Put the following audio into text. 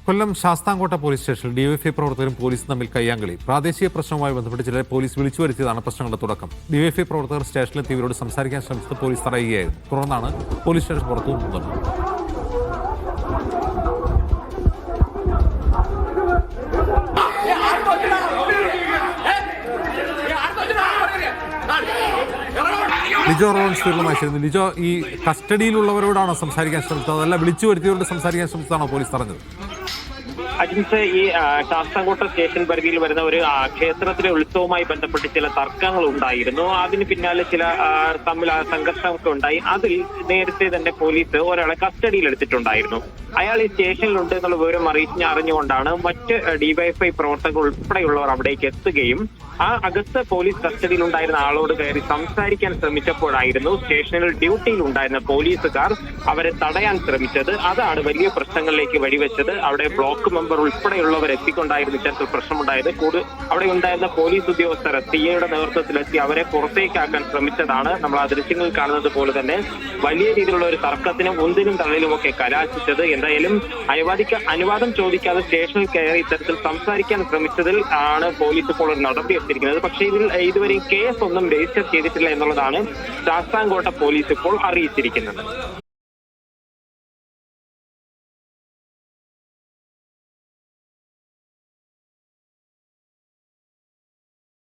കൊല്ലം Sasthamkotta police സ്റ്റേഷനിൽ DYFI പ്രവർത്തകരും പോലീസും തമ്മിൽ കയ്യാങ്കളി. പ്രാദേശിക പ്രശ്നവുമായി ബന്ധപ്പെട്ട് ചിലരെ പോലീസ് വിളിച്ചു വരുത്തിയതാണ് പ്രശ്നങ്ങളുടെ തുടക്കം. ഡിവൈഎഫ്ഐ പ്രവർത്തകർ സ്റ്റേഷനിലെത്തി ഇവരോട് സംസാരിക്കാൻ ശ്രമിച്ചത് പോലീസ് തടയുകയായിരുന്നു. തുടർന്നാണ് പോലീസ് സ്റ്റേഷൻ പുറത്തു നിന്നത്. ലിജോ റോൺസ് ഫീൽഡുമായിരുന്നു. ലിജോ, ഈ കസ്റ്റഡിയിലുള്ളവരോടാണോ സംസാരിക്കാൻ ശ്രമിച്ചത്, അതല്ല വിളിച്ചു വരുത്തിയവരോട് സംസാരിക്കാൻ ശ്രമിച്ചതാണോ പോലീസ് പറഞ്ഞത്? അജിൻസ്, ഈ ശാസ്താംകോട്ട സ്റ്റേഷൻ പരിധിയിൽ വരുന്ന ഒരു ക്ഷേത്രത്തിലെ ഉത്സവവുമായി ബന്ധപ്പെട്ട് ചില തർക്കങ്ങൾ ഉണ്ടായിരുന്നു. അതിന് പിന്നാലെ ചില തമ്മിൽ സംഘർഷമൊക്കെ ഉണ്ടായി. അതിൽ നേരത്തെ തന്നെ പോലീസ് ഒരാളെ കസ്റ്റഡിയിൽ എടുത്തിട്ടുണ്ടായിരുന്നു. അയാൾ ഈ സ്റ്റേഷനിലുണ്ട് എന്നുള്ള വിവരം അറിഞ്ഞുകൊണ്ടാണ് മറ്റ് ഡിവൈഎഫ്ഐ പ്രവർത്തകർ ഉൾപ്പെടെയുള്ളവർ അവിടേക്ക് എത്തുകയും ആ അകത്ത് പോലീസ് കസ്റ്റഡിയിലുണ്ടായിരുന്ന ആളോട് കയറി സംസാരിക്കാൻ ശ്രമിച്ചപ്പോഴായിരുന്നു സ്റ്റേഷനിൽ ഡ്യൂട്ടിയിൽ ഉണ്ടായിരുന്ന പോലീസുകാർ അവരെ തടയാൻ ശ്രമിച്ചത്. അതാണ് വലിയ പ്രശ്നങ്ങളിലേക്ക് വഴിവെച്ചത്. അവിടെ ബ്ലോക്ക് മെമ്പർ ഉൾപ്പെടെയുള്ളവർ എത്തിക്കൊണ്ടായിരുന്നു ഇത്തരത്തിൽ പ്രശ്നമുണ്ടായത്. അവിടെ ഉണ്ടായിരുന്ന പോലീസ് ഉദ്യോഗസ്ഥർ സിഐയുടെ നേതൃത്വത്തിലെത്തി അവരെ പുറത്തേക്കാക്കാൻ ശ്രമിച്ചതാണ് നമ്മൾ ആ ദൃശ്യങ്ങളിൽ കാണുന്നത് പോലെ തന്നെ വലിയ രീതിയിലുള്ള ഒരു തർക്കത്തിനും ഉന്തിനും തള്ളിലുമൊക്കെ കലാശിച്ചത്. എന്തായാലും അയവാദിക്ക് അനുവാദം ചോദിക്കാതെ സ്റ്റേഷനിൽ കയറി ഇത്തരത്തിൽ സംസാരിക്കാൻ ശ്രമിച്ചതിൽ ആണ് പോലീസ് ഇപ്പോൾ ഒരു നടപടി എടുത്തിരിക്കുന്നത്. പക്ഷേ ഇതിൽ ഇതുവരെയും കേസ് ഒന്നും രജിസ്റ്റർ ചെയ്തിട്ടില്ല എന്നുള്ളതാണ് ശാസ്താംകോട്ട പോലീസ് ഇപ്പോൾ അറിയിച്ചിരിക്കുന്നത്.